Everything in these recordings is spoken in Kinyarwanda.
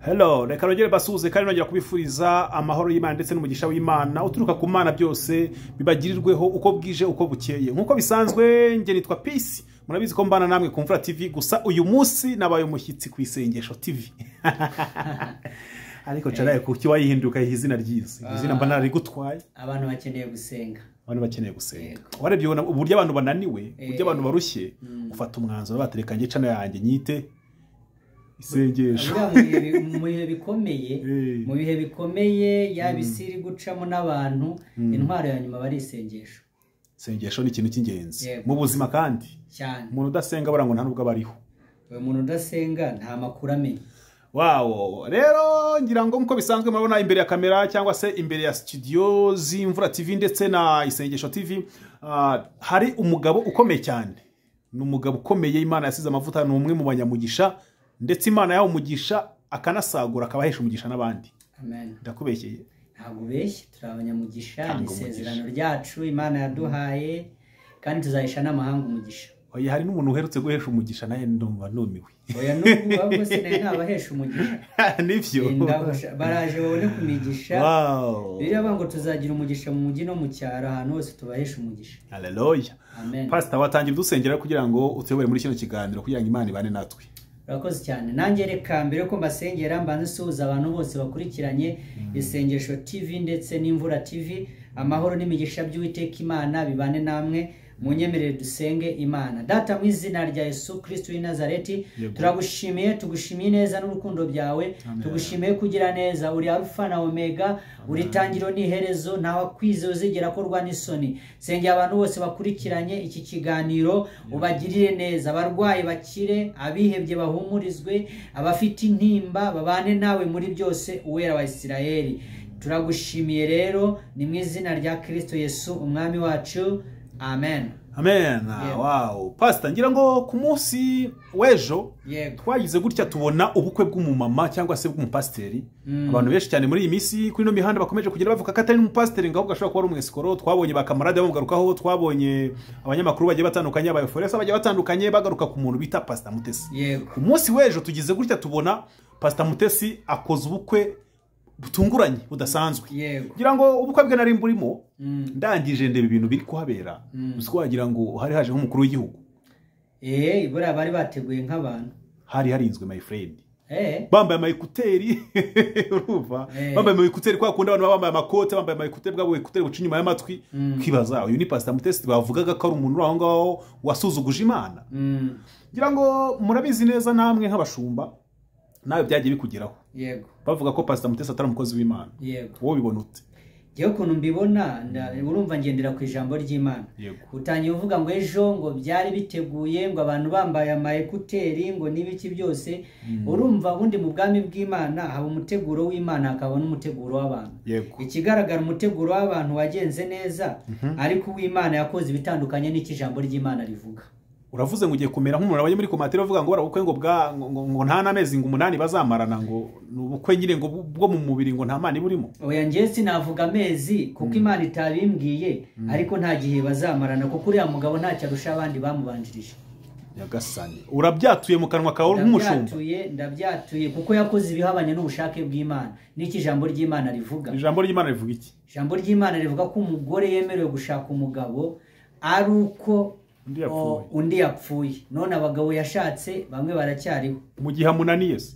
Hello, reka rongere basuhuze kandi nongera kubifuriza amahoro y'Imana ndetse n'umugisha w'Imana uturuka ku Mana byose bibagirirweho uko bwije uko bukeye. Nkuko bisanzwe nge nitwa Peace. Murabizi ko mbana namwe ku Mvura TV, gusa uyu munsi nabaye umushyitsi ku Isengesho TV. Ariko caraye kuki wayihinduka izina ryiza. Izina mba narigutwaye. Abantu bakeneye gusenga. Abantu bakeneye gusenga. Warebye uburyo abantu bananiwe, uburyo abantu barushye, ufata umwanzuro baterekanye cana yanjye nyite isengesho. Mu bihe bikomeye yabisiri gucamo n'abantu, intwaro ya nyuma bari isengesho. Isengesho ni ikintu cy'ingenzi mu buzima kandi cyane. Umuntu udasenga barango nta nubwo bariho. Umuntu udasenga nta makuru amenya. Wow, rero ngira ngo mko bisanzwe mabona imbere ya kamera cyangwa se imbere ya studio z'Imvura TV ndetse na Isengesho TV, hari umugabo ukomeye cyane. Ni umugabo ukomeye Imana yasize amavuta, ni umwe mu banyamugisha ndetse Imana yawo umugisha akanasagura akabahesha umugisha n'abandi. Amen. Ndakubeshyeye. Ntabwo beshye, turi abanyamugisha, ni isezerano ryacu Imana yaduhaye kandi tuzahisha n'amahanga umugisha. Oya, hari n'umuntu uherutse guhesha umugisha naye ndumva numiwe. Oya, n'ubu ahubwo sinari nabahesha umugisha. Nivyo. Baraje babone kumigisha. Wow. Biriya ngo tuzagira umugisha mu mujyi no mu cyaro, ahantu hose tubahesha umugisha. Hallelujah. Amen. Pastor, watangira dusengera kugira ngo utuyobore muri kino kiganiro kugira ngo Imana ibane natwe. Urakoze cyane. Nanjye reka mbere ko mbasengera mbanze suhuza abantu bose bakurikiranye Isengesho TV ndetse n'Imvura TV. Amahoro n'imigisha by'Uwiteka Imana bibane namwe. Munyemerere dusenge Imana. Data, mu izina rya Yesu Kristo w'i Nazareti, turagushimiye, tugushimiye neza n'urukundo byawe. Tugushimiye kugira neza, uri Alpha na Omega, uri tangiro n'iherezo, ntawe kwize uzigera korwa n'isoni. Sengera abantu bose bakurikiranye iki kiganiro, ubagirire neza, abarwayi bakire, abihebye bahumurizwe, abafite intimba babane nawe muri byose, Uwera wa Isirayeli. Turagushimiye rero, ni mu izina rya Kristo Yesu umwami wacu. Amen. Amen. Wow. Pastor, ngira ngo ku munsi w'ejo twagize gutya tubona ubukwe bw'umumama cyangwa se bw'umupasteri. Abantu benshi cyane muri iyi misi kuri no mihanda bakomeje kugira bavuga ko atari umupasteri ngaho gashobora kuba ari umwesikoro. Twabonye bakamarade bamugarukaho, twabonye abanyamakuru bagiye batandukanye, abayoforesa bagiye batandukanye bagaruka ku muntu bita Pastor Mutesi. Ku munsi w'ejo tugize gutya tubona Pastor Mutesi akoze ubukwe butunguranye budasanzwe. Ngira ngo ubukwe bwe nari mburimo, ndangije ndeba ibintu biri kuhabera. Usiko wagira ngo hari haje nk'umukuru w'igihugu. Ibura bari bateguye nk'abantu. Hari harinzwe my friend. Bambaye amayekuteri, uruva. Bambaye amayekuteri kwa kundi abantu bambaye amakote, bambaye amayekuteri bwabo ekuteri buca inyuma y'amatwi. Kwibaza uyu ni Pastor Mutesi bavugaga ko ari umuntu aho ngaho wasuzuguje Imana. Ngira ngo murabizi neza namwe nk'abashumba nawe byagiye bikugeraho. Yego. Bavuga ko Pastor Mutesi atari umukozi w'Imana. Yego. Wowe bibona ute? Giye kuntu mbibona, urumva ngendera ku ijambo ry'Imana. Utangiye uvuga ngo ejo ngo byari biteguye, ngo abantu bambaye amayekuteri, ngo nibiki byose. Urumva ubundi mu bwami bw'Imana haba umuteguro w'Imana akaba n'umuteguro w'abantu. Ikigaragara umuteguro w'abantu wagenze neza, ariko uw'Imana yakoze ibitandukanye n'ikijambo ry'Imana rivuga. Uravuze ngo ugiye kumera nk'umuntu abanye muri komatire bavuga ngo barabukwe ngo nta namezi ngo 8 bazamarana, ngo ubukwe nyine ngo bwo mu mubiri ngo nta Mana iburimo. Oya, ngiye sinavuga amezi kuko Imana itabimbwiye, ariko nta gihe bazamarana kuko uriya mugabo ntacyo arusha abandi bamubanjirije. Yagasani urabyatuye mu kanwa kawe nk'umushumba. Ndabyatuye kuko yakoze ibihabanye n'ubushake bw'Imana. Niki jambo ry'Imana rivuga? Ijambo ry'Imana rivuga iki? Ijambo ry'Imana rivuga ko umugore yemerewe gushaka umugabo ari uko undi yapfuye. None abagabo yashatse bamwe baracyariho. Mu gihe amunaniye se?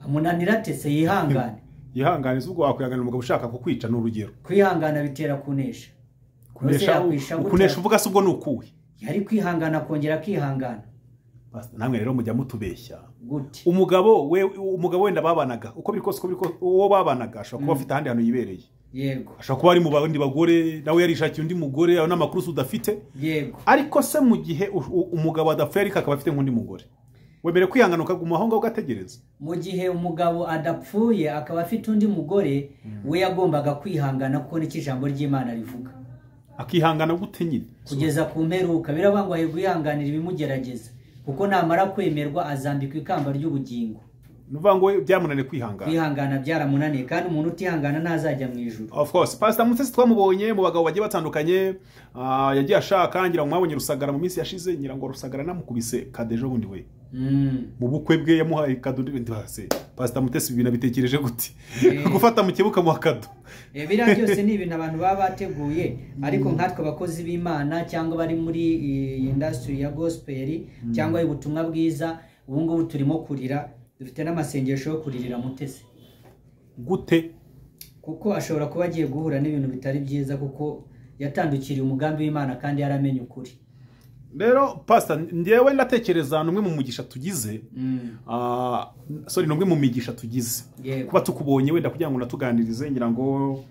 Amunanira atese yihangane. Yihangane ubwo wakwihangana umugabo ushaka kukwica n'urugero. Kwihangana bitera kunesha. Kunesha uvuga se ubwo nukuwe? Yari kwihangana kongera kwihangana. Pastor, namwe rero mujya mutubeshya. Gute? Umugabo wenda babanaga uko bikose uwo babanaga ashobora kuba afite ahandi hantu yibereye. Yego. Ashobora kuba ari mu bandi bagore, nawe yarishakiye undi mugore, aho n'amakuru udafite. Yego. Ariko se mu gihe umugabo adapfuye ariko akaba afite nk'undi mugore, wemere kwihangana ukaguma aho ngaho ugategereza? Mu gihe umugabo adapfuye akaba afite undi mugore, we yagombaga kwihangana kuko n'iki jambo ry'Imana rivuga. Akihangana gute nyine? Kugeza ku mperuka. Birabangwa yo guhanganira ibimugerageza, kuko namara kwemerwa azambikwa ikamba ry'ubugingo. Nuvuga ngo byamunaniye kwihangana. Kwihangana byaramunaniye kandi umuntu utihangana ntazajya mu ijuru. Of course, Pastor Mutesi twamubonye mu bagabo bagiye batandukanye, yagiye ashaka ngira ngo mwabonye Rusagara mu minsi yashize, ngira ngo Rusagara namukubise kadejo bundi we. mu bukwe bwe yamuhaye kado ndibase Pastor Mutesi ibintu bitekereje gute gufata mu kibuka mu kado. Biriya byose ni ibintu abantu baba bateguye ariko nkatwe abakozi b'Imana cyangwa bari muri industry ya gospel cyangwa ubutumwa bwiza ubu ngubu turimo kurira dufite n'amasengesho yo kuririra Mutesi. Gute? Kuko ashobora kuba agiye guhura n'ibintu bitari byiza kuko yatandukiriye umugambi w'Imana kandi yaramenye ukuri. Rero Pastor ndewe ndatekereza numwe mu mugisha tugize numwe mu migisha tugize kuba tukubonye wenda kugira ngo natuganirize ngira ngo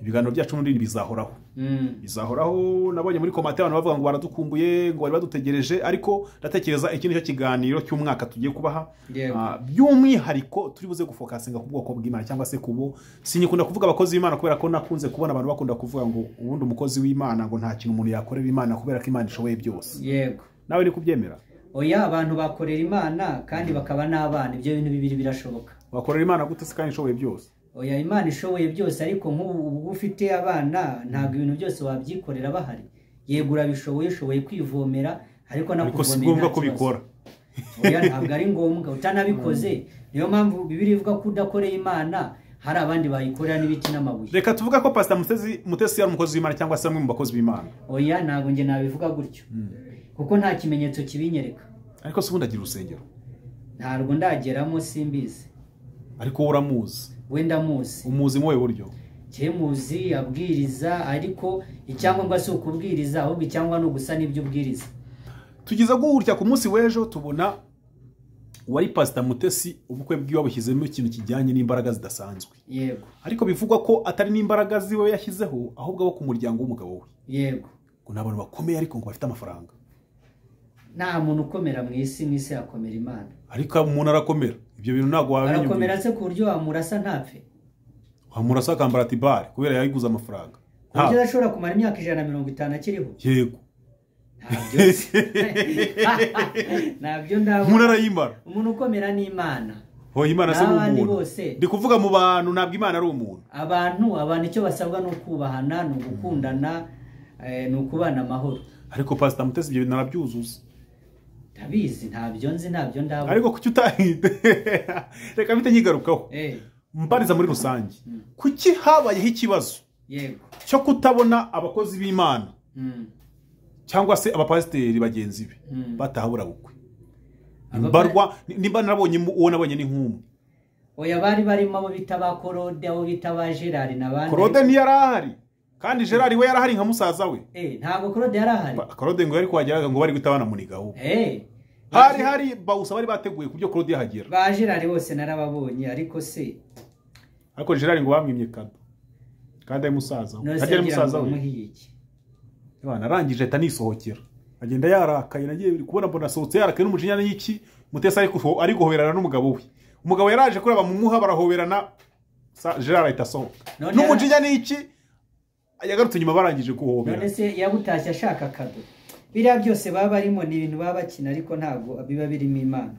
ibiganiro byacu n'undi bizahoraho. Bizahoraho nabonye muri komate abantu bavuga ngo baradukumbuye ngo bari badutegereje ariko ndatekereza iki nicyo kiganiro cy'umwaka tugiye kubaha by'umwihariko turi buze gufokasinga ku bwoko bw'Imana cyangwa se kubo sinyikunda kuvuga abakozi b'Imana kubera ko nakunze kubona abantu bakunda kuvuga ngo ubundi umukozi w'Imana ngo nta kintu umuntu yakorera Imana kubera ko Imana ishoboye byose. Yego. Nawe ni kubyemera? Oya, abantu bakorera Imana kandi bakaba n'abana, ibyo bintu bibiri birashoboka. Bakorera Imana gute se kandi ishoboye byose? Oya, Imana ishoboye byose ariko nk'ubu ufite abana ntabwo ibintu byose wabyikorera bahari. Yego urabishoboye, ushoboye kwivomera ariko nakuvomera kubikora. Oya, ntabwo ari ngombwa utanabikoze. Niyo mpamvu Bibiliya ivuga ko udakoreye Imana hari abandi bayikorera n'ibiti n'amabuye. Reka tuvuga ko Pastor Mutesi yari umukozi w'Imana cyangwa se amwe mu bakozi b'Imana. Oya, ntabwo nge nabivuga gutyo. Kuko nta kimenyetso kibinyereka. Ariko se ubundi agira urusengero? Ntabwo ndageramo simbizi. Ariko uramuzi? Wenda muzi. Umuzi mu buryo? Muzi abwiriza ariko icyangombwa si ukubwiriza ahubwo icyangwa no gusa n'ibyo ubwiriza. Tugize guhurya ku munsi w'ejo tubona wari Pastor Mutesi ubukwe bw'iwe bushyizemo ikintu kijyanye n'imbaraga zidasanzwe. Yego. Ariko bivugwa ko atari n'imbaraga ziwe yashyizeho ahubwo abo ku muryango w'umugabo we. Yego. Ngo nabantu bakomeye ariko ngo bafite amafaranga. Nta muntu ukomera mu isi yakomera Imana. Ariko umuntu arakomera. Ibyo bintu ntago wabinyumva. Arakomera se ku buryo wamurasa ntapfe. Wamurasa akambara tibari kubera yayiguza amafaranga. Ntabwo ashobora kumara imyaka 150 akiriho. Yego. Nabyo ndabo. Umuntu arayimara. Umuntu ukomera ni Imana. Ho Imana se umuntu. Ndi kuvuga mu bantu ntabwo Imana ari umuntu. Abantu icyo basabwa no kubahana, no gukundana, no kubana amahoro. Ariko Pastor Mutesi ibyo bintu arabyuzuza. Tabizi ntabyo nzi ntabyo ndabo. Ariko kuki utahinde? Reka bite nyigarukaho. Mbariza muri rusange. Kuki habayeho ikibazo? Yego. Cyo kutabona abakozi b'Imana. Cyangwa se abapasiteri bagenzi be batahabura bukwe. Imbarwa nimba narabonye uwo nabonye ni nk'umwe. Oya bari barimo abo bitaba Claude, abo bitaba Gerard nabandi. Claude ni yarahari. Kandi Gerard we yarahari nka musaza we. Ntabwo Claude yarahari. Claude ngo yari kwageraga ngo bari gutabana muniga ho. Hari bawusa bari bateguye kubyo Claude yahagera. Ba Gerard bose narababonye ariko se. Ariko Gerard ngo bamwimye kado. Kandi ari musaza we. Hagera musaza we. Bana arangije atanisohokera. Agenda yarakaye nagiye kubona mbona sohotse yarakaye n'umujinya n'iki Mutesi ariko ari guhoberana n'umugabo we. Umugabo yaraje kureba mu muha barahoberana Gerard ahita asohoka. N'umujinya n'iki yagarutse nyuma barangije guhobera. None se yabutashye ashaka kado. Biriya byose baba barimo ni ibintu baba bakina ariko ntabwo biba birimo Imana.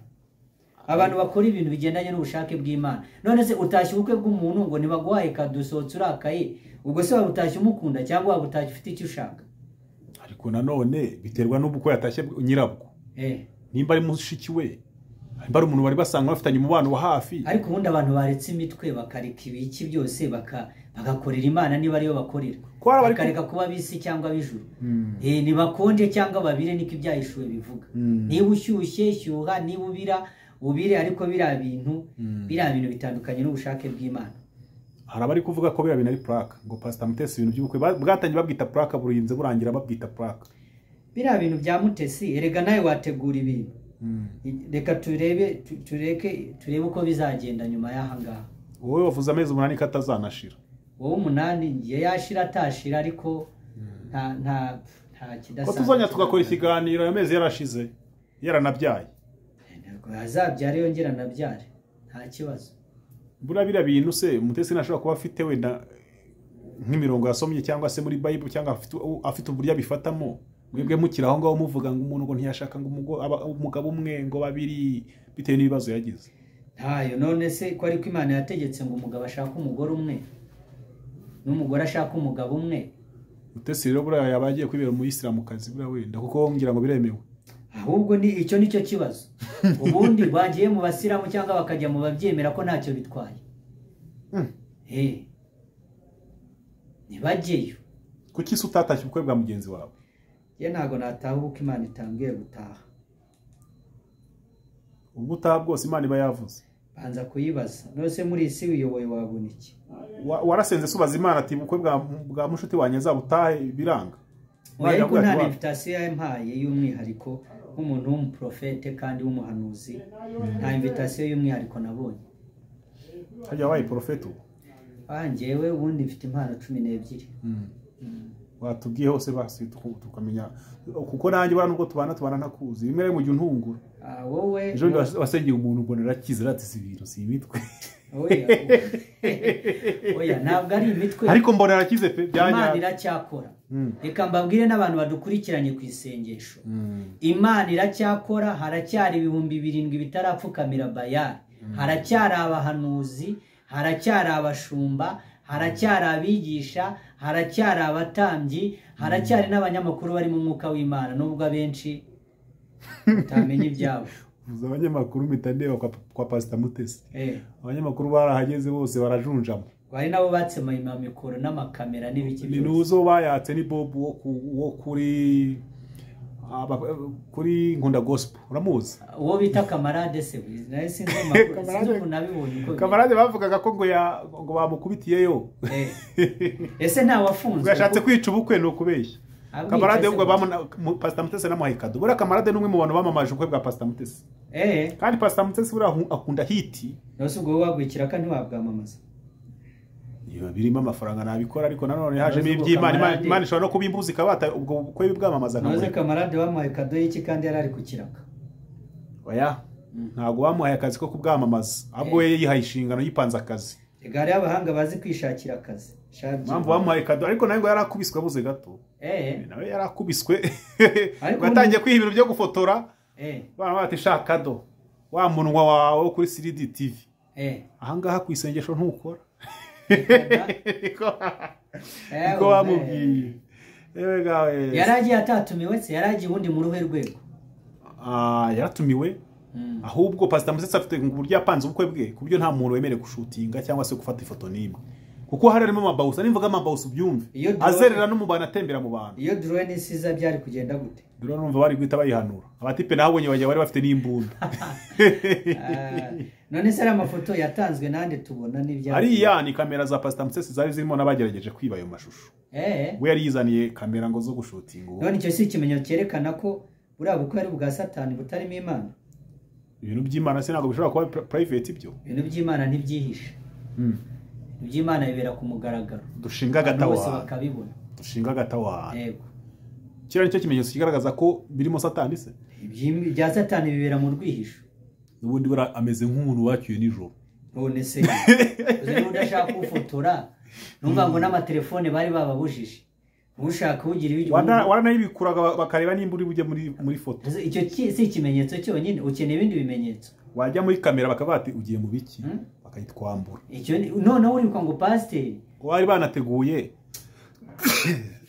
Abantu bakora ibintu bigendanye n'ubushake bw'Imana. None se utashye ubukwe bw'umuntu ngo nibaguhaye kado sohotse urakaye ubwo se wabutashye umukunda cyangwa wabutashye ufite icyo ushaka? Ariko nanone biterwa n'ubukwe yatashye nyirabwo. Nimba ari mushiki we nimba ari umuntu bari basanga bafitanye umubano wa hafi. Ariko ubundi abantu baretse imitwe bakareka ibiki byose bagakorera Imana niba ariyo bakorera. Bakareka kuba bisi cyangwa bijuru. Ni bakonje cyangwa babire niko ibyahishuwe bivuga. Niba ushyushye shyuha, niba ubire ariko bira bintu bitandukanye n'ubushake bw'Imana. Hari abari kuvuga ko bira bintu ari plaque ngo Pastor Mutesi ibintu by'ubukwe bwatangiye babwita plaque burinze burangira babwita plaque. Bira bintu bya Mutesi erega nawe wategura ibintu. Reka turebe uko bizagenda nyuma y'aha ngaha. Wowe wavuze amezi 8 katazanashira. Wowe 8 ngiye yashira atashira ariko nta kidasanzwe. Ko tuzanya tugakora ikiganiro amezi yarashize yaranabyaye. Ntabwo azabyare yongera nabyare. Nta kibazo. Burabira bintu se Mutesi nashobora kuba afite wenda nk'imirongo yasomye cyangwa se muri Bible cyangwa afite uburyo bifatamo. Mwebwe mukiraho ngaho muvuga ngo umuntu ngo ntiyashaka ngo umugabo umwe ngo babiri bitewe n'ibibazo yagize. Ntayo none se ko ariko Imana yategetse ngo umugabo ashaka umugore umwe n'umugore ashaka umugabo umwe. Mutesi rero buriya yabagiye kwibera mu Islamu kazi buriya wenda kuko ngira ngo biremewe. ahubwo ni icyo nicyo kibazo ubundi bagiye mu basiramu cyangwa bakajya mu babyemera ko ntacyo bitwaye ntibajyeyo. kuki se utatashye ubukwe bwa mugenzi wawe? ye ntabwo nataha ubukwe Imana itambwiye gutaha. ubwo utaha bwose Imana iba yavuze. banza kuyibaza nose muri isi uyoboye wabona iki? warasenze subaza Imana ati ubukwe bwa mushuti wanjye zabutahe biranga? ariko nta invitation yampaye y'umwihariko nk'umuntu w'umuprofete kandi w'umuhanuzi, nta invitation y'umwihariko nabonye. hajya wabaye profete ubu? njyewe ubundi mfite impano 12. watubwiye hose basi tukamenya kuko nanjye bara nubwo tubana ntakuzi rimwe mu gihe untungura. wowe ejo wasengeye umuntu ubona rakize ratse ibintu si imitwe. oya ntabwo ari imitwe ariko mbona rakize pe Imana iracyakora. reka mbabwire n'abantu badukurikiranye ku isengesho, Imana iracyakora, haracyari 7,000 bitarapfukamira Bayali, haracyari abahanuzi, haracyari abashumba, haracyari abigisha, haracyari abatambyi, haracyari n'abanyamakuru bari mu mwuka w'Imana nubwo abenshi utamenya ibyabo. uza abanyamakuru mitandeba kwa Pastor Mutesi. abanyamakuru barahageze bose barajunjamo. bari nabo batsema mikoro n'amakamera n'ibiki byose. ni nuzo bayatse ni Bob wo kuri Nkunda Gospel uramuzi? uwo bita Kamarade se naye sinzi amakuru sinzi nabibonye uko Kamarade bavugaga ko ngo bamukubitiyeyo. ese nta wafunzwe yashatse kwica ubukwe no kubeshya. Kamarade ubwo Pastor Mutesi namuhaye kado. Bura Kamarade numwe mu bantu bamamaje ubukwe bwa Pastor Mutesi. kandi Pastor Mutesi bura akunda hiti. nose ubwo wagwikira kandi wabwamamaza. iyo birimo amafaranga nabikora ariko nanone haje iby'Imana Imana ishobora no kubimbuza ikabata ubwo bukwe bwamamaza nka. nose Kamarade wamuhaye kado y'iki kandi yarari kukiraka? oya ntago wamuhaye akazi ko kubwamamaza ahubwo we yihaye inshingano yipanze akazi. igare y'abahanga bazi kwishakira akazi. mpamvu wamuhaye kado ariko nawe ngo yarakubiswe abuze gato. nawe yarakubiswe batangiye kwiha ibintu byo gufotora. bana bati shaka kado wa munwa wawe kuri 3D TV. ahangaha ku isengesho ntukora. Niko wamubwiye. Ewe gawe. Yaragiye atatumiwe se yaragiye ubundi mu ruhe rwego. Yaratumiwe. ahubwo Pastor Mutesi afite uburyo yapanze ubukwe bwe kubyo nta muntu wemere gushutinga cyangwa se gufata ifoto nimwe. kuko harimo amabawusa nimvuga amabawusa ubyumve azerera no mu bantu atembera mu bantu. iyo drone isiza byari kugenda gute? drone numva bari guhita bayihanura abatipe nahabonye bajya bari bafite n'imbunda. none se amafoto yatanzwe nande tubona n'ibya ari ni kamera za Pastor Mutesi zari zirimo nabagerageje kwiba ayo mashusho. we yari yizaniye kamera ngo zo gushutinga. none icyo si ikimenyetso cyerekana ko buriya bukwe ari bwa Satani butarimo Imana. ibintu by'Imana se ntabwo bishobora kuba private ibyo. ibintu by'Imana ntibyihishe. iby'Imana bibera ku mugaragaro. dushinga agatawa bose bakabibona. dushinga agatawa. yego. kira nicyo kimenyetso kigaragaza ko birimo Satani se. ibya Satani bibera mu rwihisho. ubundi bura ameze nk'umuntu wakiye nijoro. none se uzi udashaka kufotora numva ngo n'amatelefone bari bababujije. ushaka ugira ibyo waranayibikuraga bakareba nimba uri bujye muri foto. icyo si ikimenyetso cyonyine ukeneye ibindi bimenyetso. wajya muri kamera bakabati ugiye mu biki bakayitwambura. icyo none uri ngo pastor wari banateguye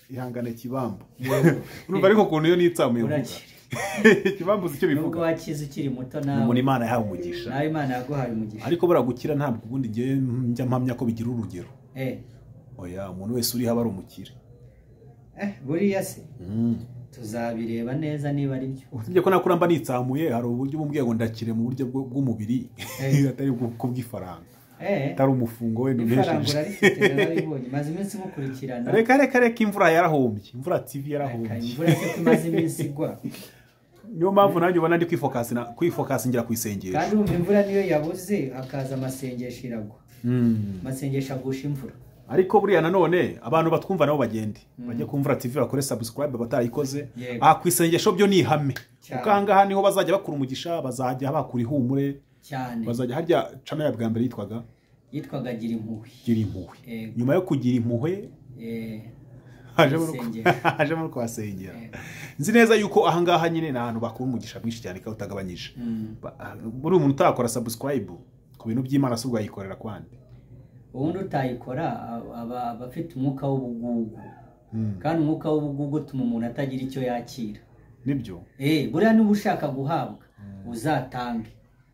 ihangane kibambo. urumva ariko kuntu yo nitsamuye uvuga kibambuza icyo bivuga. nubwo wakize ukiri muto nawe muri Imana yahawe umugisha. nawe Imana yaguhaye umugisha. ariko buragukira ntabwo ubundi ngiye njya mpamya ko bigira urugero. oya umuntu wese uri haba ari umukire. buriya se tuzabireba neza niba ari byo. usibye ko nakuramba nitsamuye hari uburyo bumbwiye ngo ndakire mu buryo bw'umubiri atari kubw'ifaranga. atari umufungo we n'unesheje. ifaranga urarifite narabibonye maze iminsi mukurikirana. reka imvura yarahombye. imvura TV yarahombye. imvura se imaze iminsi igwa. niyo mpamvu nanjye ubona ndi kwifocus ngira ku isengesho. kandi umva imvura niyo yabuze hakaza amasengesho iragwa. amasengesho agusha imvura. ariko buriya nanone abantu batwumva nabo bagende bajye kumvura TV bakore subscribe batayikoze. ku isengesho byo ni ihame. ukangaha niho bazajya bakura umugisha bazajya bakura ihumure cyane. bazajya harya channel ya bwa mbere yitwaga gira impuhwe. gira impuhwe. nyuma yo kugira impuhwe haje muri kwasengera. nzi neza yuko ahangaha nyine nahantu bakura umugisha mwinshi cyane ka utagabanyije. buri umuntu utakora subscribe ku bintu by'Imana subwo yayikorera kwande. ubundi utayikora abafite umwuka w'ubugugu. kandi umwuka w'ubugugu utuma umuntu atagira icyo yakira. nibyo buriya niba ushaka guhabwa uzatange,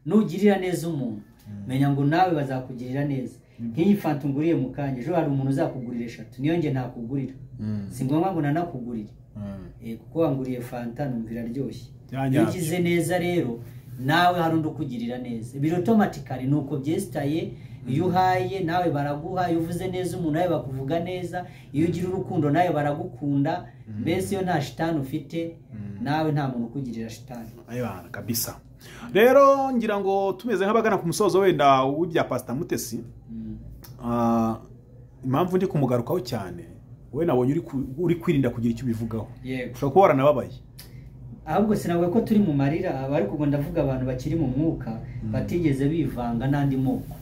nugirira neza umuntu menya ngo nawe bazakugirira neza. nk'iyi fanta unguriye mu kanya ejo hari umuntu uzakugurira 3, niyo nge ntakugurira, si ngombwa ngo nanakugurire kuko wanguriye fanta numvira ryoshye. iyo ugize neza rero nawe hari undi ukugirira neza, biri automatically nuko byesitaye. iyo uhaye nawe baraguha, iyo uvuze neza umuntu nawe bakuvuga neza, iyo ugira urukundo nawe baragukunda. mbese iyo nta shitani ufite nawe nta muntu ukugirira shitani. ayibana kabisa. rero ngira ngo tumeze nk'abagana ku musozo wenda w'ibya Pastor Mutesi. Impamvu ndi kumugarukaho cyane, we nabonye uri kwirinda kugira icyo ubivugaho. ushobora kuba waranababaye. ahubwo sinavuga ko turi mu marira, abari kugo ndavuga abantu bakiri mu mwuka batigeze bivanga n'andi moko.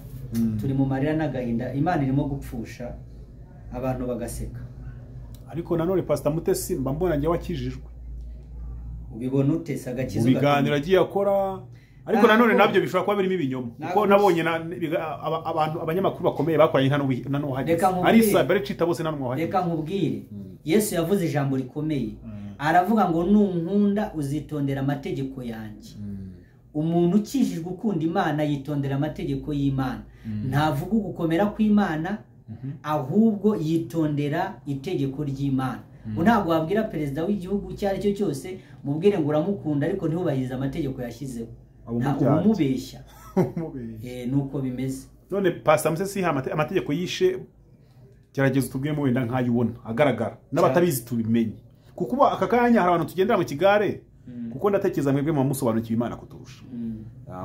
turi mu marira n'agahinda, Imana irimo gupfusha abantu bagaseka. ariko nanone Pastor Mutesi mba mbona nge wakijijwe. ubibona utese agakizo biganira agiye akora, ariko nanone nabyo bishobora kuba birimo ibinyoma, kuko nabonye abantu abanyamakuru bakomeye bakoranye nano hageze ari Sabere Cita bose nano hageze. reka nkubwire, Yesu yavuze ijambo rikomeye, aravuga ngo nunkunda uzitondera amategeko yanjye. umuntu ukijijwe ukunda Imana yitondera amategeko y'Imana, ntavuga gukomera kw'Imana, ahubwo yitondera itegeko ry'Imana. ntabwo wabwira perezida w'igihugu icyo ari cyo cyose mubwire ngo uramukunda ariko ntubahirize amategeko yashyizeho, ntabwo umubeshya. nuko bimeze. none Pastor Mutesi amategeko yishe, gerageza utubwiremo wenda nk'ayubona agaragara n'abatabizi tubimenye, kuko aka kanya hari abantu tugendera mu kigare, kuko ndatekereza mwebwe mu musobanukiwe Imana kuturusha.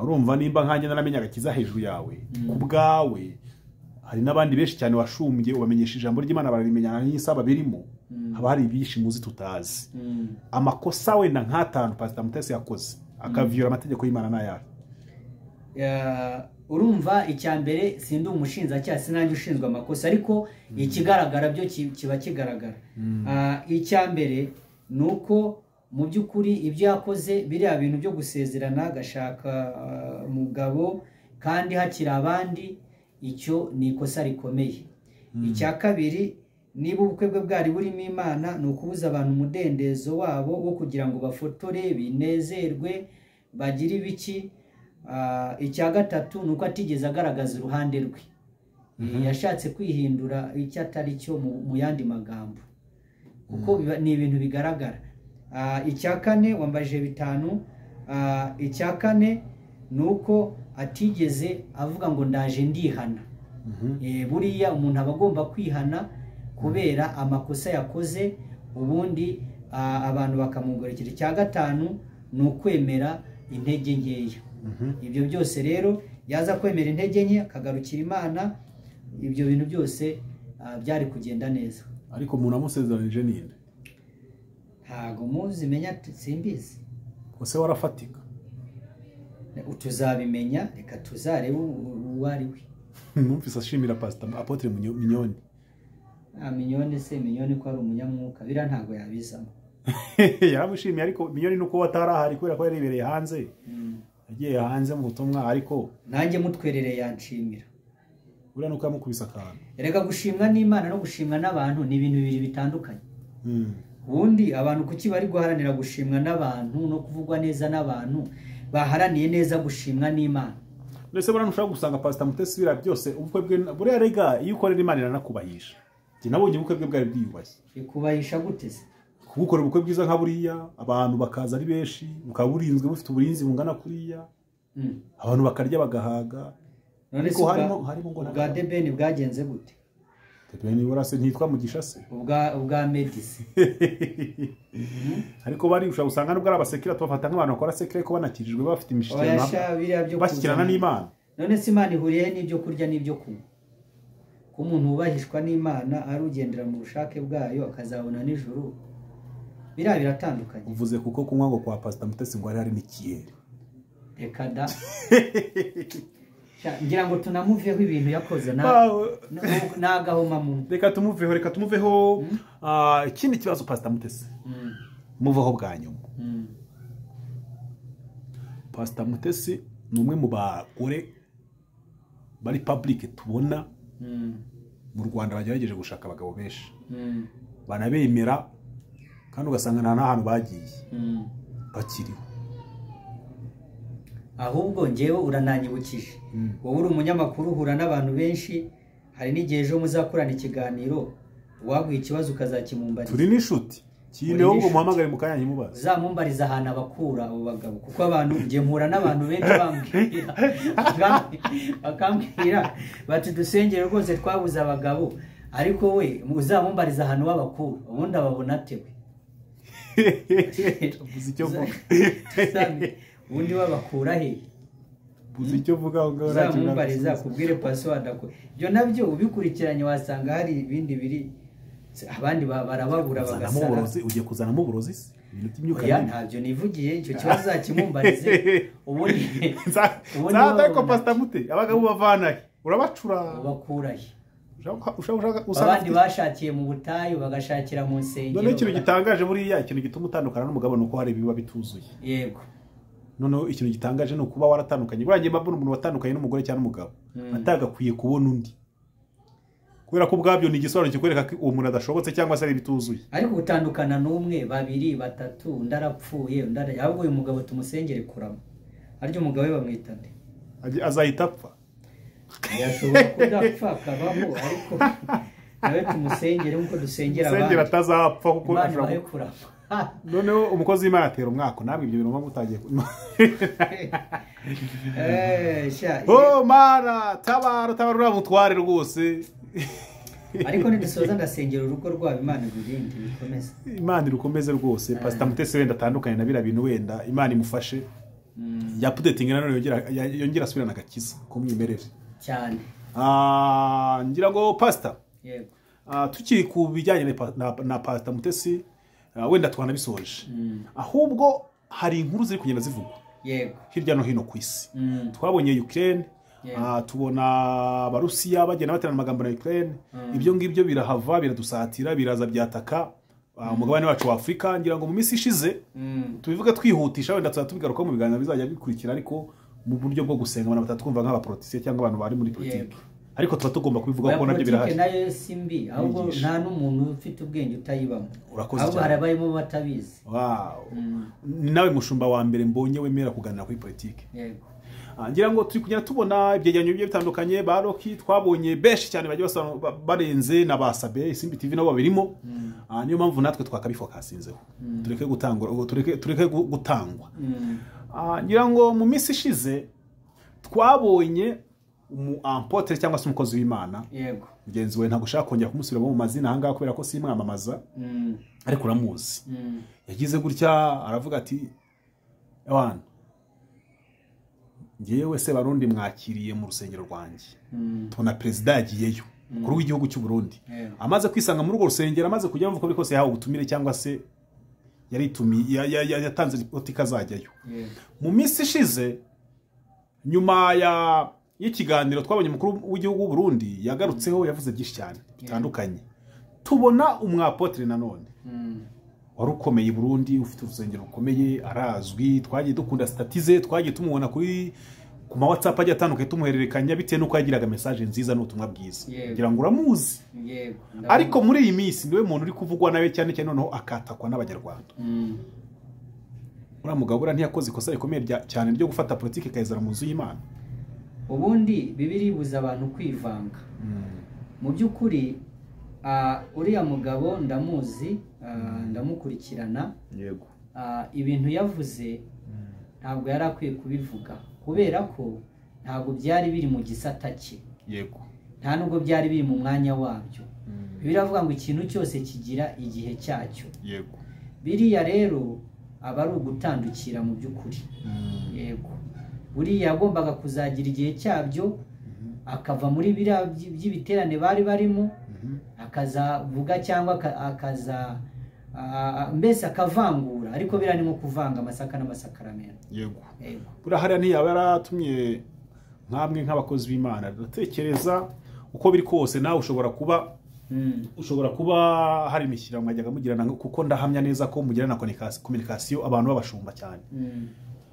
urumva nimba nkanjye naramenya agakiza hejuru yawe ku bwawe, hari n'abandi benshi cyane washumbye ubamenyesha ijambo ry'Imana bararimenyana n'isaba birimo, haba hari ibishi muzi tutazi. amakosa wenda nk'atanu Pastor Mutesi yakoze akaviyora amategeko y'Imana n'ayari. urumva icya mbere sindi umushinjacyaha, sinanjye ushinzwe amakosa, ariko ikigaragara byo kiba kigaragara. icya mbere nuko mu by'ukuri ibyo yakoze biriya bintu byo gusezerana agashaka umugabo kandi hakiri abandi, icyo ni ikosa rikomeye. icya kabiri, niba ubukwe bwe bwari burimo Imana, ni ukubuza abantu umudendezo wabo wo kugira ngo bafotore binezerwe bagire ibiki. icya gatatu ni uko atigeze agaragaza uruhande rwe, yashatse kwihindura icyo atari cyo mu yandi magambo, kuko ni ibintu bigaragara. icya kane, wambaje bitanu. icya kane ni uko atigeze avuga ngo ndaje ndihana. buriya umuntu aba agomba kwihana kubera amakosa yakoze, ubundi abantu bakamugorokera. icya gatanu ni ukwemera intege nkeya. ibyo byose rero yaza kwemera intege nke akagarukira Imana, ibyo bintu byose byari kugenda neza. ariko umuntu amusezeranije ninde? ntago muzi, menya simbizi. Ose warafatika? tuzabimenya, reka tuzarebe uwo ari we. numvise ashimira Pastor Apotre Mignone. Mignone se, Mignone ko ari umunyamwuka, bira ntago yabizamo. yaramushimiye, ariko Mignone nuko watarahari kubera ko yaribereye hanze. agiye hanze mu butumwa, ariko nanjye mutwerere yanshimira. ura nuko yamukubisa akantu. Erega gushimwa n'Imana no gushimwa n'abantu ni ibintu bibiri bitandukanye. ubundi abantu kuki bari guharanira gushimwa n'abantu no kuvugwa neza n'abantu, baharaniye neza gushimwa n'Imana? Ndetse bura nushaka gusanga Pastor Mutesi bira byose ubukwe bwe buriya rega iyo ukorera Imana iranakubahisha. Nge nabonye ubukwe bwe bwari bwiyubashye. Ikubahisha gute se? Kubukora ubukwe bwiza nka buriya, abantu bakaza ari benshi, mukaburinzwe bufite uburinzi bungana kuriya, abantu bakarya bagahaga. none ko harimo ngo bwa Debeni bwagenze gute? Debeni burase ntitwa Mugisha se? ubwa Medisi. ariko bari ushaka usanga nubwo ari abasekira tubafata nk'abantu bakora sekire ko banakijijwe bafite imishikirano bashyikirana n'Imana. none se Imana ihuriye n'ibyo kurya n'ibyo kunywa? ko umuntu ubahishwa n'Imana arugendera mu bushake bwayo akazabona nijoro, biriya biratandukanye. uvuze kuko kunywa ngo kwa Pastor Mutesi ngo hari n'ikiyeri. reka da ngira ngo tunamuveho ibintu yakoze nagahoma mu. reka tumuveho ikindi kibazo Pastor Mutesi muvaho bwa nyuma. Pastor Mutesi ni umwe mu bagore bari public tubona mu Rwanda bagerageje gushaka abagabo benshi, banabemera kandi ugasanga nta hantu bagiye. bakiriho. Ahubwo ngewe urananyibukije wowe uri umunyamakuru uhura n'abantu benshi, hari n'igihe ejo muzakorana ikiganiro waguye ikibazo ukazakimumbariza. Turi n'inshuti kine ahubwo muhamagare mu kanya nyimubaza, uzamumbariza ahantu abakura abo bagabo, kuko abantu ngiye mpura n'abantu benshi bakambwira bati dusengere rwose twabuze abagabo, ariko we uzamumbariza ahantu w'abakura ubundi ababona atewe. Uzi icyo vuga ubundi wabakura he? Uzi icyo vuga ngo uzamumbariza kubwire password ako. Ibyo nabyo ubikurikiranye wasanga hari ibindi biri, abandi barababura bagasara. Ugiye kuzanamo uburozi se ibintu by'imyuka ya ntabyo nivugiye, icyo kibazo zakimumbarize. Ubundi ko Pastor Mute abagabo bavanahe urabacura bakurahe, abandi bashakiye mu butayu bagashakira mu nsengero. None ikintu gitangaje buriya, ikintu gituma utandukana n'umugabo nuko hari ibiba bituzuye. Yego. None ikintu gitangaje no kuba waratandukanye. Burangiye mbabona umuntu watandukanye n'umugore cyangwa n'umugabo atagakwiye kubona undi, kubera ko ubwabyo ni igisobanuro kikwereka ko uwo muntu adashobotse cyangwa se ari bituzuye. Ariko gutandukana n'umwe, babiri, batatu, ndarapfuye, ahubwo uyu mugabo tumusengere kurama. Aryo umugabo we bamwita nde? Azahita apfa. Yashobora kudapfa akabaho, ariko nawe tumusengere nkuko dusengera abandi. Sengera atazapfa kuko ashobora kurama. Noneho umukozi w'Imana atera umwaka, namwe ibyo bintu mutagiye. Oh Mana, tabara uramutware rwose. Ariko nidusoza ndasengera urugo rwabo, Imana igurinde bikomeze. Imana irukomeze rwose. Pastor Mutesi wenda atandukanye na bira bintu, wenda Imana imufashe. Ya updating nanone yongera asubirana agakiza kumwimerere cyane. Ngira ngo Pastor, yego, tukiri ku bijyanye na Pastor Mutesi, wenda twanabisoje. Ahubwo hari inkuru ziri kugenda zivugwa, yego, hirya no hino ku isi. Twabonye Ukraine, tubona Abarusiya bagenda baterana amagambo na Ukraine. Ibyo ngibyo birahava biradusatira, biraza byataka umugabane wacu wa Afrika. Ngira ngo mu minsi ishize tubivuga twihutisha, wenda tuzatubigaruka mu biganiro bizajya bikurikira, ariko mu buryo bwo gusenga abantu batatwumva nk'abapolitisiye cyangwa abantu bari muri politiki. Ariko tuba tugomba kubivuga ko nabyo birahari. Nayo simbi, ahubwo nta n'umuntu ufite ubwenge utayibamo. Ahubwo harabayemo batabizi. Wow. Ni nawe mushumba wa mbere mbonye wemera kuganira kuri politiki. Yego. Ngira ngo turi kugenda tubona ibyegeranyo bigiye bitandukanye. Ba Roki twabonye benshi cyane bagiye barenze na basabe, Isimbi TV nabo babirimo. Niyo mpamvu natwe twakabifokasinzeho. Tureke gutangwa. Ngira ngo mu minsi ishize twabonye Apotre cyangwa se umukozi w'Imana. Yego. Mugenzi we ntabwo ushaka kongera kumusubiramo mu mazina ahangaha kubera ko simwamamaza. Ariko uramuzi. Yagize gutya aravuga ati abantu ngewe se Barundi mwakiriye mu rusengero rwanjye. Tubona perezida yagiyeyo, kuri w'igihugu cy'u Burundi. Amaze kwisanga muri urwo rusengero, amaze kujya mvuko bikose yahawe ubutumire cyangwa se yatanze ripoti kazajyayo. Mu minsi ishize nyuma y'ikiganiro twabonye umukuru w'igihugu w'u Burundi yagarutseho, yavuze byinshi cyane bitandukanye. Tubona umwapotre nanone wari ukomeye i Burundi, ufite urusengero rukomeye, arazwi, twagiye dukunda statize, twagiye tumubona ku ma WhatsApp ajya atandukanye tumuhererekanya bitewe nuko yagiraga message nziza n'ubutumwa bwiza. Ngira ngo uramuzi. Yego. Ariko muri iyi minsi niwe muntu uri kuvugwa nawe cyane cyane, noneho akatakwa n'abanyarwanda. Uramugabura ntiyakoze ikosa rikomeye cyane ryo gufata politiki kayizana mu nzu y'Imana. Ubundi Bibiliya ibuza abantu kwivanga. Mu by'ukuri uriya mugabo ndamuzi, ndamukurikirana. Yego. Ibintu yavuze ntabwo yari akwiye kubivuga, kubera ko ntabwo byari biri mu gisata cye. Yego. Nta nubwo byari biri mu mwanya wabyo. Biravuga ngo ikintu cyose kigira igihe cyacyo. Yego. Biriya rero aba ari ugutandukira mu by'ukuri. Yego. Buriya yagombaga kuzagira igihe cyabyo, akava muri biriya by'ibiterane bari barimo, akazavuga cyangwa mbese akavangura, ariko biriya ni nko kuvanga amasaka n'amasakaramentu. Yego. Buriya hariya ntiyaba yaratumye nk'amwe nk'abakozi b'Imana. Ndatekereza uko biri kose nawe ushobora kuba hari imishyira mwajyaga mugirana, kuko ndahamya neza ko mugirana communication abantu babashumba cyane.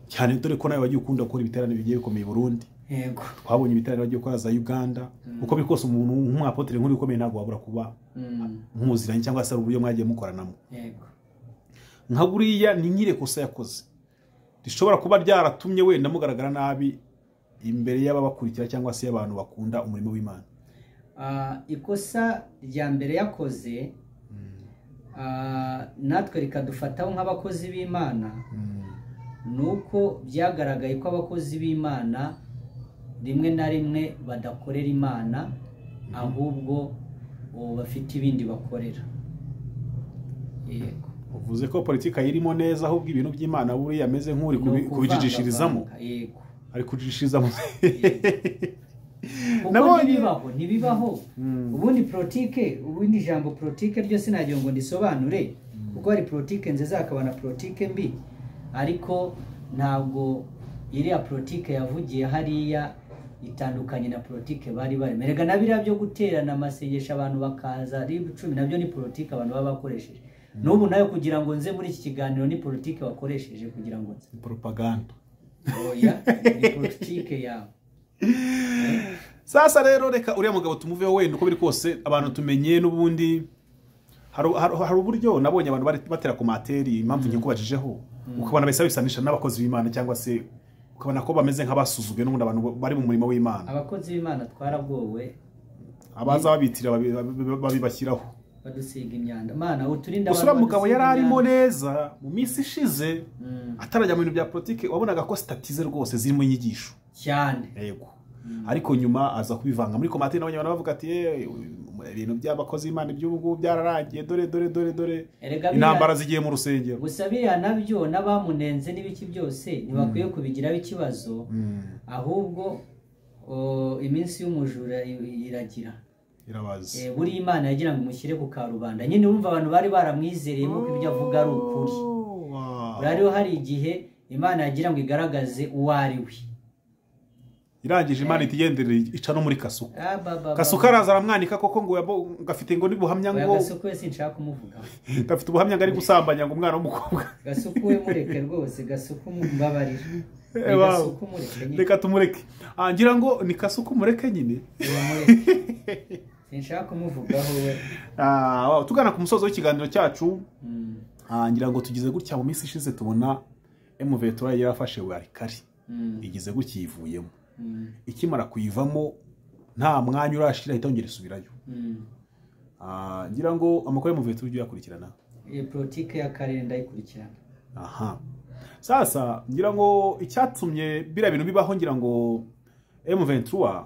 Cyane dore ko nawe wagiye ukunda gukora ibiterane bigiye bikomeye i Burundi. Yego. Twabonye ibiterane bagiye gukora za Uganda. Uko biri kose umuntu nk'umwapotre nk'uri ukomeye ntabwo wabura kuba nkuziranye cyangwa se uburyo mwagiye mukoranamo. Yego. Nka buriya ni nyire kosa yakoze. rishobora kuba ryaratumye wenda mugaragara nabi imbere y'ababakurikira cyangwa se y'abantu bakunda umurimo w'Imana? Ikosa rya mbere yakoze natwe rikadufataho nk'abakozi b'Imana nuko byagaragaye ko abakozi b'Imana rimwe na rimwe badakorera Imana ahubwo bafite ibindi bakorera. Yego, uvuze ko politika irimo neza ahubwo ibintu by'Imana buri yameze nk'uri kubijishirizamo. Yego, ari kujishirizamo. Ntibibaho. Ubundi politike, ubundi jambo politike ryo sinagiye ngo ndisobanure kuko hari politike nziza hakaba na politike mbi, ariko ntabwo iriya politike yavugiye hariya itandukanye na politike bari merega nabira byo guterana amasengesho abantu bakaza ari 10 nabyo ni politike abantu baba bakoresheje. N'ubu nayo kugira ngo nze muri iki kiganiro ni politike wakoresheje kugira ngo nze propaganda. Oya, ni politike ya. Sasa rero reka uriya mugabo tumuveho wenda uko biri kose abantu tumenye n'ubundi hari uburyo nabonye abantu batera komateri impamvu ngiye kubajijeho ukabona bahise bisanisha n'abakozi b'Imana cyangwa se ukabona ko bameze nk'abasuzugwe n'ubundi abantu bari mu murimo w'Imana. Abakozi b'Imana twarabwowe abaza babitira babibashyiraho badusiga imyanda. Mana uturinda abantu. Usura mugabo yari arimo neza mu minsi ishize atarajya mu bintu bya politike, wabonaga ko statize rwose zirimo inyigisho cyane. Yego. Ariko nyuma aza kubivanga muri komateri n'abanyarwanda bavuga ati ibintu by'abakozi b'Imana iby'ubugu byararangiye dore intambara zigiye mu rusengero. Gusabira nabyo n'abamunenze n'ibiki byose ntibakwiye kubigiraho ikibazo, ahubwo iminsi y'umujura iragira irabaza. Buri Imana yagira ngo mushyire ku karubanda. Nyine wumva abantu bari baramwizereyemo ko ibyo avuga ari ukuri. Rero hari igihe Imana yagira ngo igaragaze uwo ari we. Irangije Imana itigendere ica no muri Kasuku. Kasuku araza aramwanika koko ngo gafite ngo nibuhamya ngo Kasuku we sinshaka kumuvuga. Gafite ubuhamya ngari gusambanya ngo umwana w'umukobwa. Gasuku we mureke rwose, Gasuku mumbabarira. Gasuku mureke. Reka tumureke. Ngira ngo ni Kasuku mureke nyine. Sinshaka kumuvugaho we. Tugana ku musozo w'ikiganiro cyacu. Ngira ngo tugize gutya mu minsi ishize tubona M23 yarafashe Warikari. Igize gutya yivuyemo. Ikimara kuyivamo nta mwanya urashira hitongera isubirayo. Ngira ngo amakuru M23 ujye yakurikirana. Politike ya karere ndayikurikirana. Sasa ngira ngo icyatumye bira bintu bibaho, ngira ngo M23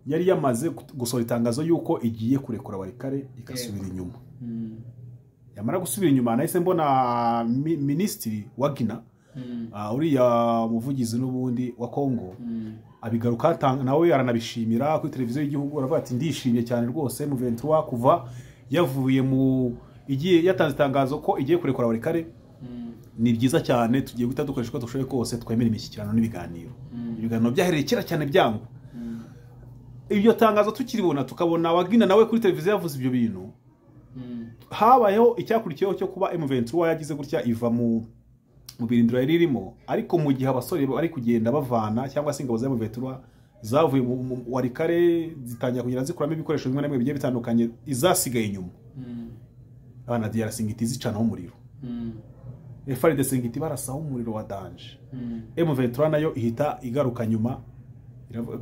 yari yamaze gusohora itangazo yuko igiye kurekura Warikare ikasubira inyuma. Yamara gusubira inyuma nahise mbona Minisitiri wa Gina uriya muvugizi n'ubundi wa Kongo abigaruka nawe aranabishimira kuri televiziyo y'igihugu, aravuga ati ndishimye cyane rwose M23 kuva yavuye mu igiye yatanze itangazo ko igiye kurekura Warikare. Ni byiza cyane, tugiye guta dukoresha ko dushoboye kose twemera imishyikirano n'ibiganiro. Ibiganiro byahereye kera cyane byangu. Ibyo tangazo tukiribona tukabona Wagina nawe kuri televiziyo yavuze ibyo bintu. Habayeho icyakurikiyeho cyo kuba M23 yagize gutya iva mu birindiro ririmo, ariko mu gihe abasore bari kugenda bavana cyangwa se ingabo za M23 zavuye mu Warikare zitangira kugira zikuramo ibikoresho bimwe na bimwe bigiye bitandukanye, izasigaye inyuma abana DRC ngiti zicanaho umuriro. FARDC singiti barasaho umuriro wa danje. M23 nayo ihita igaruka nyuma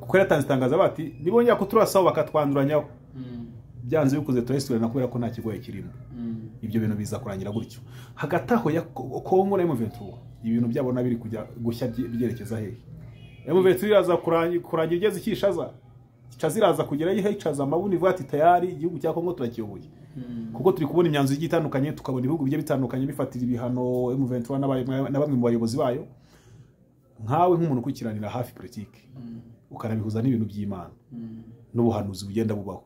kuko yatanze itangaza bati nibonye ko turasaho bakatwanduranyaho. Byanze bikuze turesubira na kubera ko nta kigoye kirimo. Ibyo bintu biza kurangira gutyo. Hagati aho ya Kongo na M23 ibintu byabona biri kujya gushya byerekeza hehe. M23 iraza kurangira igeze kishaza. Kiziraza kugera yihe icaza amabuni vati tayari igihugu cya Kongo turakiyoboye. Kuko turi kubona imyanzu y'igitandukanye, tukabona ibihugu bijye bitandukanye bifatira ibihano M23 na bamwe mu bayobozi bayo. Nkawe nk'umuntu kwikiranira hafi politike ukanabihuza n'ibintu by'Imana n'ubuhanuzi bugenda bubaho.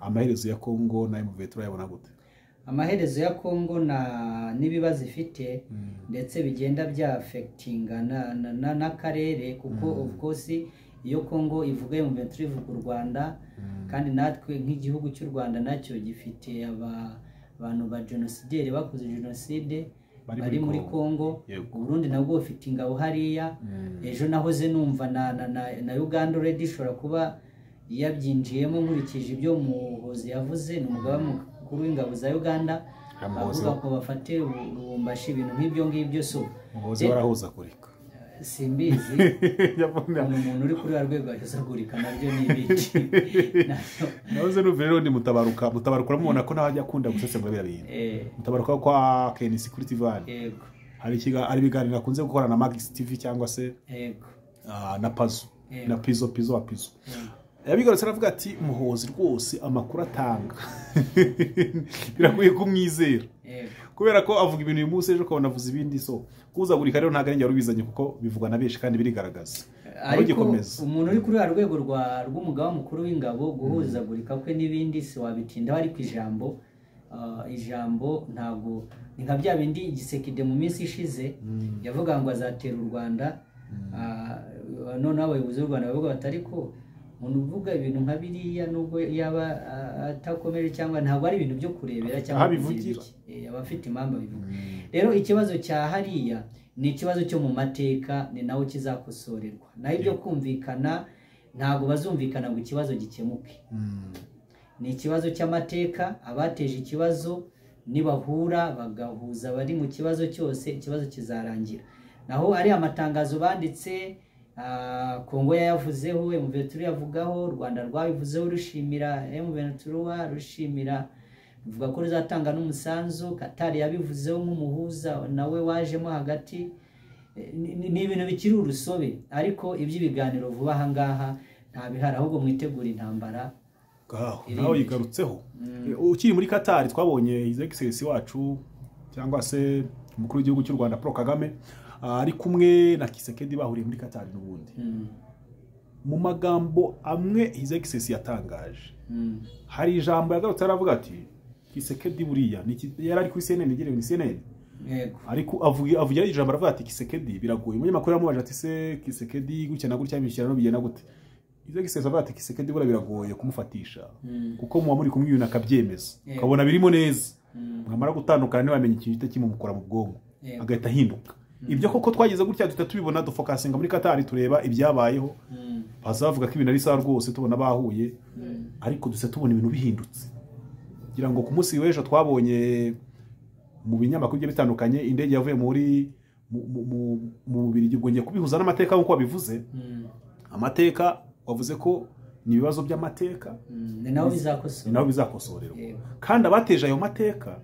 Amaherezo ya Kongo na M23 yabona gute? Amaherezo ya Kongo n'ibibazo ifite ndetse bigenda bya affectinga na karere, kuko of course iyo Kongo ivuga M23 ivuga u Rwanda, kandi natwe nk'igihugu cy'u Rwanda nacyo gifite abantu ba genocide bakoze genocide bari muri Kongo. Burundi nabwo bufite ingabo hariya. Ejo nahoze numva na Uganda already ishobora kuba yabyinjiyemo nkurikije ibyo Muhozi yavuze, ni umugaba mukuru w'ingabo za Uganda. avuga ko bafate Lubumbashi ibintu nk'ibyo ngibyo. So umuhozi barahuzagurika simbizi umuntu uri kuri rwego ahuzagurika nabyo ni ibiki nahoze n'ubu rero ni mutabaruka uramubona ko nawe ajya akunda gusesengura biriya bintu. Mutabaruka kwa Kenisi kuri Tivani hari ibiganiro akunze gukorana na Max TV cyangwa se na Pazo na Pizo wa Pizo. Yabigarutse aravuga ati Muhozi rwose amakuru atanga biragoye kumwizera kubera ko avuga ibintu uyu munsi ejo ukabona avuze ibindi. So kuzagurika rero ntabwo ari njye warubizanye kuko bivugwa na benshi kandi birigaragaza. Ariko umuntu uri kuri rwego rw'umugaba mukuru w'ingabo guhuzagurika kwe n'ibindi si wabitinda bari ku ijambo ntabwo ni nka bya bindi Gisekide mu minsi ishize yavuga ngo azatera u Rwanda. None abayobozi b'u Rwanda bavuga batari ko umuntu uvuga ibintu nka biriya nubwo yaba atakomeje cyangwa ntabwo ari ibintu byo kurebera cyangwa bivugira abafite impamvu bivuga. Rero ikibazo cya hariya ni ikibazo cyo mu mateka, ni nawe kizakosorerwa. Naho ibyo kumvikana ntabwo bazumvikana ngo ikibazo gikemuke. Ni ikibazo cy'amateka, abateje ikibazo nibahura bagahuza bari mu kibazo cyose ikibazo kizarangira. Naho ari amatangazo banditse Kongo yayavuzeho, M23 yavugaho, Rwanda rwabivuzeho rushimira M23 rushimira bivuga ko ruzatanga n'umusanzu. Qatar yabivuzeho nk'umuhuza nawe wajemo hagati. Ni ibintu bikiri urusobe ariko iby'ibiganiro vuba aha ngaha nta bihari, ahubwo mwitegura intambara. Nawe yigarutseho ukiri muri Qatar twabonye His Excellency wacu cyangwa se umukuru w'igihugu cy'u Rwanda Paul Kagame ari kumwe na Kisekedi bahuriye muri Qatar n'ubundi. Mu magambo amwe His Excellency yatangaje hari ijambo yagarutse aravuga ati Kisekedi buriya yari ari kuri CNN igerewe ni CNN ariko avugira ijambo aravuga ati Kisekedi biragoye. Umunyamakuru yamubaje ati se Kisekedi gutya na gutya bishyira no bigena gute. His Excellency avuga ati Kisekedi biragoye kumufatisha kuko muba muri kumwe ibintu akabyemeza ukabona birimo neza mwamara gutandukana ntiwamenye ikintu kimumukora mu bwonko agahita ahinduka. Ibyo koko twagize gutya duhita tubibona dufokasinga muri Qatar tureba ibyabayeho bazavuga ko ibintu ari sawa rwose tubona bahuye ariko duhita tubona ibintu bihindutse. Kugira ngo ku munsi w'ejo twabonye mu binyamakuru bitandukanye indege yavuye muri mu Bubiligi bwongeye kubihuza n'amateka nk'uko babivuze. Amateka wavuze ko ni ibibazo by'amateka ni naho bizakosorerwa kandi abateje ayo mateka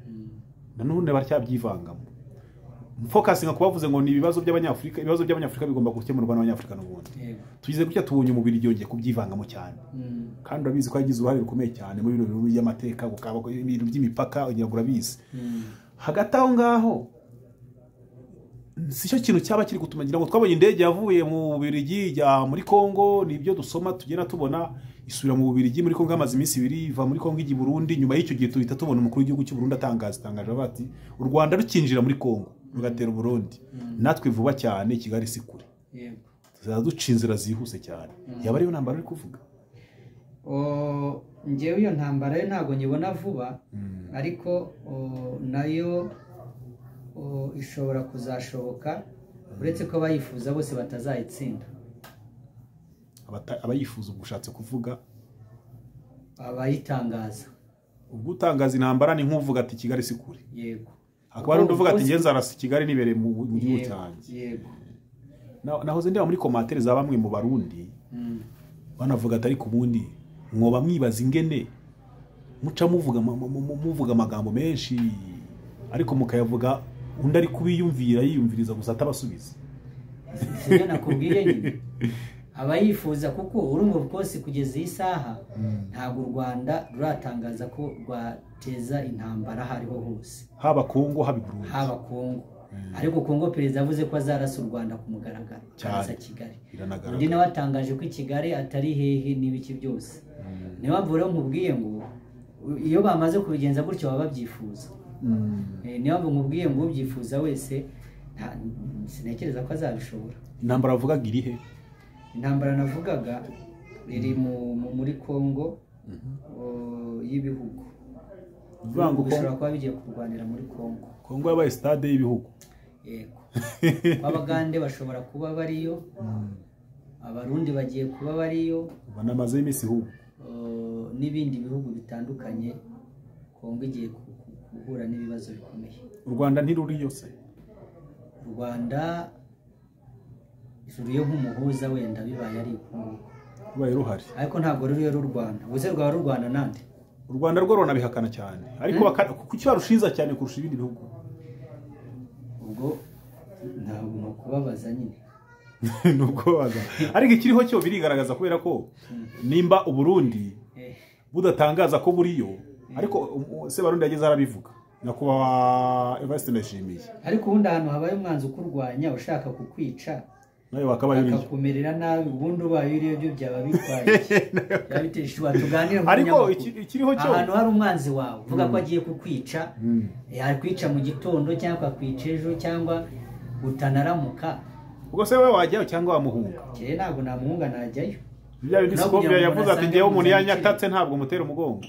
nanone baracyabyivangamo. Focusing kubavuze ngo ni ibibazo by'abanyafrika bigomba gukemurwa n'abanyafrika n'ubundi. Tugize gutya tubonye umubiri yongeye kubyivangamo cyane kandi urabizi ko yagize uruhare rukomeye cyane muri ibintu by'amateka gukaba ibintu by'imipaka ugira ngo urabizi. Hagati aho ngaho si cyo kintu cyaba kiri gutumagira ngo twabonye indege yavuye mu Bubiligi ijya muri Kongo. Nibyo dusoma tugenda tubona isubira mu Bubiligi muri Kongo amaze iminsi 2 iva muri Kongo ijya i Burundi. Nyuma y'icyo gihe tuhita tubona umukuru w'igihugu cy'u Burundi atangaje bati u Rwanda rukinjira muri Kongo rugatera u Burundi natwe vuba cyane Kigali si kure tuzaduca inzira zihuse cyane. Yaba ariyo ntambara ari kuvuga. Ngewe iyo ntambara yo ntago nyibona vuba ariko nayo ishobora kuzashoboka uretse ko abayifuza bose batazayitsinda. Abayifuza ubushatse kuvuga abayitangaza. Ubwo utangaza intambara ni nk'uvuga ati Kigali si kure. Yego. Akaba ari uvuga ati ngenza arasi Kigali nibereye mu gihugu cyanjye. Yego. Nahoze ndeba muri commentaire za bamwe mu Barundi banavuga atari ku bundi mwoba mwibaza ingene muca muvuga amagambo menshi ariko mukayavuga undi ari yiyumviriza gusa atabasubiza. Sibyo nakubwiye nyine abayifuza kuko urumva rwose kugeza iyi saha ntabwo u Rwanda ruratangaza ko rwateza intambara hariho hose haba Kongo haba Burundi haba Kongo. Ariko Kongo perezida avuze ko azarasa u Rwanda ku mugaragaro cyane Kigali. Undi nawe atangaje ko Kigali atari hehe n'ibiki byose. Niyo mpamvu rero nkubwiye ngo iyo bamaze kubigenza gutyo baba babyifuza. Niyo mpamvu nkubwiye ngo ubyifuza wese sinekereza ko azabishobora. Intambara avugaga iri he? Intambara navugaga iri muri Kongo y'ibihugu. Bishobora kuba bigiye kurwanira muri Kongo. Kongo yabaye stade y'ibihugu. Yego. Abagande bashobora kuba bariyo. Abarundi bagiye kuba bariyo. Banamaze iminsi hubu. N'ibindi bihugu bitandukanye Kongo igiye guhura n'ibibazo bikomeye. U Rwanda ntiruri yose. U Rwanda ruriyo nk'umuhuza wenda bibaye ari ukungu. Rubaye ruhari. Ariko ntabwo ruriyo ru Rwanda. Ubuze rwa ru Rwanda nande? U Rwanda rwo runabihakana cyane. Ariko kuki barushinza cyane kurusha ibindi bihugu? Ubwo ntabwo no kubabaza nyine. Nubwo baza. Ariko ikiriho cyo birigaragaza kubera ko nimba u Burundi budatangaza ko buriyo, ariko se Barundi yageze arabivuga. Nakuba Evariste Ndayishimiye. Ariko ubundi ahantu habaye umwanzi ukurwanya ushaka kukwica nayo wakabaye uriyo akakumerera nabi ubundi ubaye uriyo byo byaba bitwaye yabiteshwa tuganire mu ariko ikiriho cyo ahantu hari umwanzi wawe uvuga ko agiye kukwica yakwica mu gitondo cyangwa akwica ejo cyangwa utanaramuka ubwo se wewe wajyayo cyangwa wamuhunga cyane ntabwo namuhunga najyayo bya bindi Skopje yavuze ati ngewe umuntu yanyatatse ntabwo mutera umugongo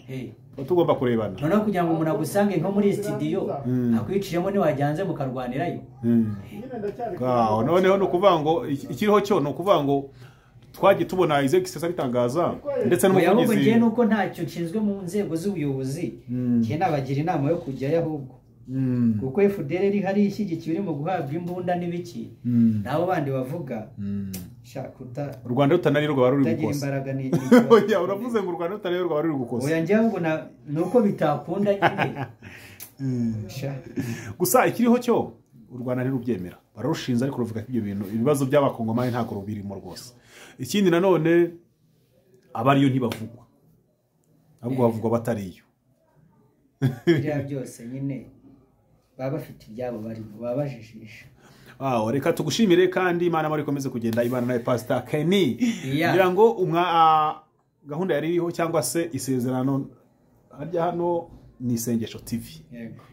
tugomba kurebana noneho kugira ngo umuntu agusange nko muri studio akwiciremo ni wajyanze mukarwanirayo noneho no kuvuga ngo ikiriho cyo no kuvuga ngo twagiye tubona Isaac Sesa bitangaza ndetse n'umuvugizi ngiye nuko ntacyo nshinzwe mu nzego z'ubuyobozi ngiye nabagira inama yo kujyayo ahubwo kuko FDL iri hari ishyigikiye mu guhabwa imbunda n'ibiki nabo bandi bavuga shakuta u Rwanda rutananirwa bari uri gukosa imbaraga ni oya uravuze ngo u Rwanda rutananirwa bari uri gukosa oya njye ngo nuko bitakunda nyine gusa ikiriho cyo u Rwanda ntirubyemera bararushinza ariko ruvuga ko ibyo bintu ibibazo by'abakongomani ntabwo rubirimo rwose ikindi nanone abariyo ntibavugwa ahubwo bavugwa batariyo bya byose nyine baba bafite ibyabo bari babajijisha reka tugushimire kandi Imana muri komeze kugenda ibana nawe Pastor Kenny ngira ngo gahunda yari iriho cyangwa se isezerano harya hano ni Isengesho TV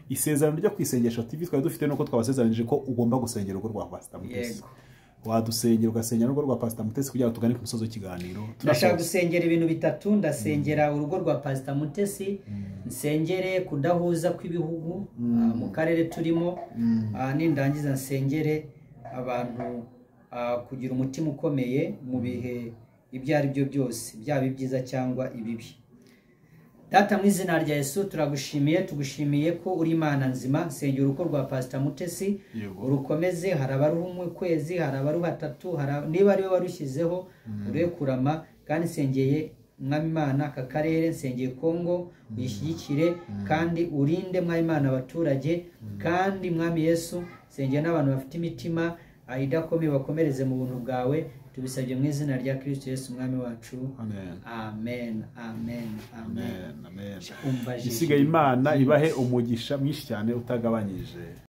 isezerano ryo kwisengesho TV twari dufite nuko twabasezeranije ko ugomba gusengera urugo rwa Pastor Mutesi wadusengera ugasengera urugo rwa Pastor Mutesi kugira ngo tugane ku musozo w'ikiganiro turashaka gusengera ibintu bitatu ndasengera urugo rwa Pastor Mutesi nsengere kudahuza kw'ibihugu mu karere turimo nindangiza nsengere abantu kugira umutima ukomeye mu bihe ibyo ari byo byose byaba ibyiza cyangwa ibibi. Data mu izina rya Yesu turagushimiye tugushimiye ko uri Imana nzima nsengera urugo rwa Pastor Mutesi urukomeze harabaruhu umwe kwezi harabaruhu atatu niba ari we warushyizeho urekurama kandi nsengeye mwami Imana aka karere nsengeye Kongo uyishyigikire kandi urinde mwami Imana abaturage kandi mwami Yesu nsengeye n'abantu bafite imitima idakomeye bakomereze mu buntu bwawe tubisabye mu izina rya Kristo Yesu umwami wacu amen amen amen amen isigaye Imana ibahe umugisha mwinshi cyane utagabanyije.